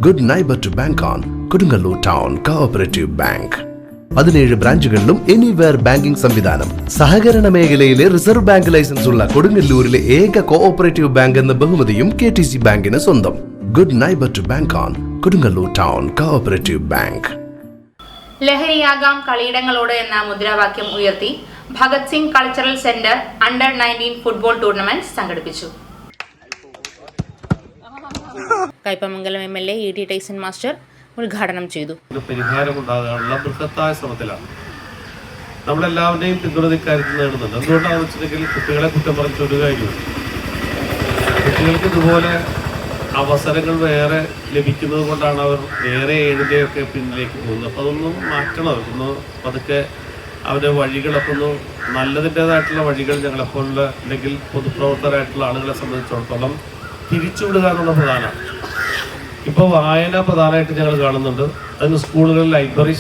Good neighbour to bank on Kodungallur town cooperative bank. 17 ബ്രാഞ്ചുകളിലും anywhere banking സംവിധാനം. സഹകരണ മേഖലയിലെ റിസർവ് ബാങ്ക് ലൈസൻസ് ഉള്ള കൊടുങ്ങല്ലൂരിലെ ഏക കോഓപ്പറേറ്റീവ് ബാങ്ക് എന്ന ബഹുമതിയും KTC ബാങ്കിന് സ്വന്തം. Good neighbour to bank on Kodungallur town cooperative bank. ലഹരിയാകാം കളിയിടങ്ങളോട് എന്ന മുദ്രാവാക്യം ഉയർത്തി Bhagat Singh cultural centre under nineteen football tournament സംഘടിപ്പിച്ചു. Kaipamangalam MLA E.T. Tyson master ഉദ്ഘാടനം ചെയ്തു. പരിഹാരമുണ്ടാകാനുള്ള ബൃഹത്തായ ശ്രമത്തിലാണ് നമ്മളെല്ലാവരുടെയും പിന്തുണ ഇക്കാര്യത്തിൽ നേടുന്നുണ്ട്. എന്തുകൊണ്ടാണെന്ന് വെച്ചിട്ടുണ്ടെങ്കിൽ കുട്ടികളെ കുറ്റം പറഞ്ഞൊരു കാര്യമില്ല. കുട്ടികൾക്ക് ഇതുപോലെ അവസരങ്ങൾ വേറെ ലഭിക്കുന്നത് കൊണ്ടാണ് അവർ വേറെ ഏതിൻ്റെയൊക്കെ പിന്നിലേക്ക് പോകുന്നത്. അപ്പോൾ അതൊന്നും മാറ്റണം. അവർക്കൊന്ന് പതുക്കെ അവരുടെ വഴികളൊക്കെ ഒന്ന് നല്ലതിൻ്റേതായിട്ടുള്ള വഴികൾ ഞങ്ങളെപ്പോലുള്ള അല്ലെങ്കിൽ പൊതുപ്രവർത്തകരായിട്ടുള്ള ആളുകളെ സംബന്ധിച്ചിടത്തോളം തിരിച്ചുവിടുക എന്നുള്ള പ്രധാനമാണ്. ഇപ്പോൾ വായന പ്രധാനമായിട്ട് ഞങ്ങൾ കാണുന്നുണ്ട്. അതിന് സ്കൂളുകളിൽ ലൈബ്രറി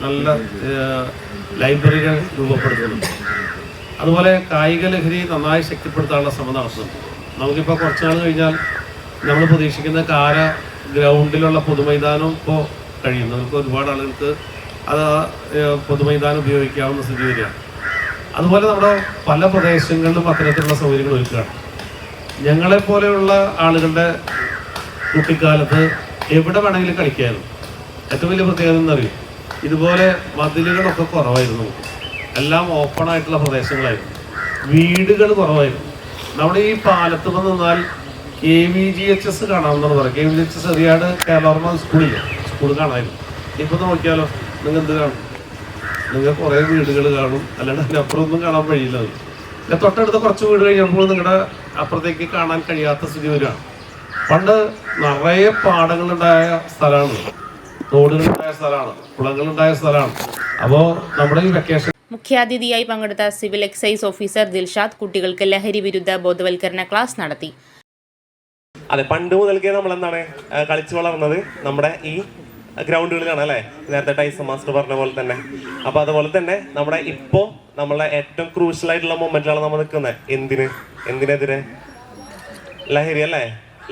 നല്ല ലൈബ്രറികൾ രൂപപ്പെടുത്തുന്നുണ്ട്. അതുപോലെ കായിക ലഹരി നന്നായി ശക്തിപ്പെടുത്താനുള്ള ശ്രമം നടത്തുന്നുണ്ട്. നമുക്കിപ്പോൾ കുറച്ച് നാൾ കഴിഞ്ഞാൽ നമ്മൾ പ്രതീക്ഷിക്കുന്ന ഗ്രൗണ്ടിലുള്ള പൊതുമൈതാനം ഇപ്പോൾ കഴിയുന്നു. നമുക്ക് ഒരുപാട് ആളുകൾക്ക് അത് പൊതുമൈതാനം ഉപയോഗിക്കാവുന്ന സ്ഥിതി വരികയാണ്. അതുപോലെ നമ്മുടെ പല പ്രദേശങ്ങളിലും അത്തരത്തിലുള്ള സൗകര്യങ്ങൾ ഒരുക്കുകയാണ്. ഞങ്ങളെപ്പോലെയുള്ള ആളുകളുടെ കുട്ടിക്കാലത്ത് എവിടെ വേണമെങ്കിലും കളിക്കായിരുന്നു. ഏറ്റവും വലിയ പ്രത്യേകത എന്നറിയും, ഇതുപോലെ മതിലുകളൊക്കെ കുറവായിരുന്നു. എല്ലാം ഓപ്പണായിട്ടുള്ള പ്രദേശങ്ങളായിരുന്നു. വീടുകൾ കുറവായിരുന്നു. നമ്മുടെ ഈ പാലത്ത് നിന്നാൽ KVGHS കാണാമെന്നാണ് പറയുക. KVGHS എറിയാട് കേരള സ്കൂൾ കാണാമായിരുന്നു. ഇപ്പോൾ നോക്കിയാലോ, നിങ്ങൾ എന്ത് കാണും? നിങ്ങൾ കുറേ വീടുകൾ കാണും, അല്ലാണ്ട് അതിനപ്പുറം ഒന്നും കാണാൻ കഴിയില്ല. അത് തൊട്ടടുത്ത കുറച്ച് വീട് കഴിഞ്ഞപ്പോൾ നിങ്ങളുടെ അപ്പുറത്തേക്ക് കാണാൻ കഴിയാത്ത സ്ഥിതി വരികയാണ്. പണ്ട് നിറയെ പാടങ്ങളുണ്ടായ സ്ഥലമാണ്, തോടുകളുണ്ടായ സ്ഥലമാണ്, കുളങ്ങളുണ്ടായ സ്ഥലമാണ്. അപ്പോൾ നമ്മുടെ ഈ വെക്കേഷൻ മുഖ്യാതിഥിയായി പങ്കെടുത്ത സിവിൽ എക്സൈസ് ഓഫീസർ ദിൽഷാദ് കുട്ടികൾക്ക് ലഹരി വിരുദ്ധ ബോധവൽക്കരണ ക്ലാസ് നടത്തി. അതെ, പണ്ട് മുതൽക്കേ നമ്മളെന്താണ് കളിച്ചു വളർന്നത് നമ്മുടെ ഈ ഗ്രൗണ്ടുകളിലാണ് അല്ലേ? നേരത്തെ ടൈസൺ മാസ്റ്റർ പറഞ്ഞ പോലെ തന്നെ. അപ്പോൾ അതുപോലെ തന്നെ നമ്മുടെ ഇപ്പോൾ നമ്മളെ ഏറ്റവും ക്രൂഷ്യലായിട്ടുള്ള മൊമെന്റിലാണ് നമ്മൾ നിൽക്കുന്നത്. എന്തിനെതിരെ? ലഹരി അല്ലേ?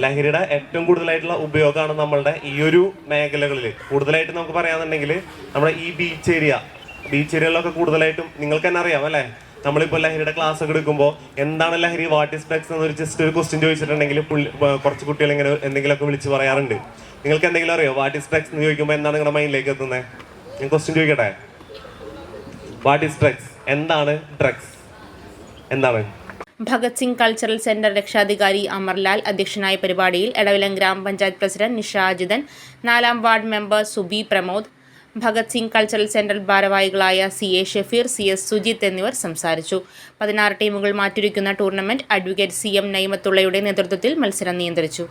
ലഹരിയുടെ ഏറ്റവും കൂടുതലായിട്ടുള്ള ഉപയോഗമാണ് നമ്മളുടെ ഈ ഒരു മേഖലകളിൽ. കൂടുതലായിട്ട് നമുക്ക് പറയാന്നുണ്ടെങ്കിൽ നമ്മുടെ ഈ ബീച്ച് ഏരിയകളിലൊക്കെ കൂടുതലായിട്ടും നിങ്ങൾക്ക് തന്നെ അറിയാം അല്ലേ? നമ്മളിപ്പോൾ ലഹരിയുടെ ക്ലാസ് ഒക്കെ എടുക്കുമ്പോൾ എന്താണ് ലഹരി, വാട്ട് ഈസ് ഡ്രഗ്സ് എന്നൊരു ജസ്റ്റ് ഒരു ക്വസ്റ്റ്യൻ ചോദിച്ചിട്ടുണ്ടെങ്കിൽ കുറച്ച് കുട്ടികൾ ഇങ്ങനെ എന്തെങ്കിലുമൊക്കെ വിളിച്ച് പറയാറുണ്ട്. നിങ്ങൾക്ക് എന്തെങ്കിലും അറിയോ വാട്ട് ഈസ് ഡ്രഗ്സ് എന്ന് ചോദിക്കുമ്പോൾ എന്താണ് നിങ്ങളുടെ മൈൻഡിലേക്ക് എത്തുന്നത്? ഞാൻ ക്വസ്റ്റ്യൻ ചോദിക്കട്ടെ, വാട്ട് ഈസ് ഡ്രഗ്സ്? എന്താണ് ഡ്രഗ്സ്? എന്താണ്? ഭഗത് സിംഗ് കൾച്ചറൽ സെന്റർ രക്ഷാധികാരി അമർലാൽ അധ്യക്ഷനായ പരിപാടിയിൽ എടവിലം ഗ്രാമപഞ്ചായത്ത് president Nisha Ajithan, 4ാം ward member Subi Pramod, Bhagat Singh cultural centre ഭാരവാഹികളായ CA ഷഫീർ, CS സുജിത്ത് എന്നിവർ സംസാരിച്ചു. 16 ടീമുകൾ മാറ്റിരിക്കുന്ന ടൂർണമെന്റ് അഡ്വക്കേറ്റ് CM നൈമത്തുള്ളയുടെ നേതൃത്വത്തിൽ മത്സരം നിയന്ത്രിച്ചു.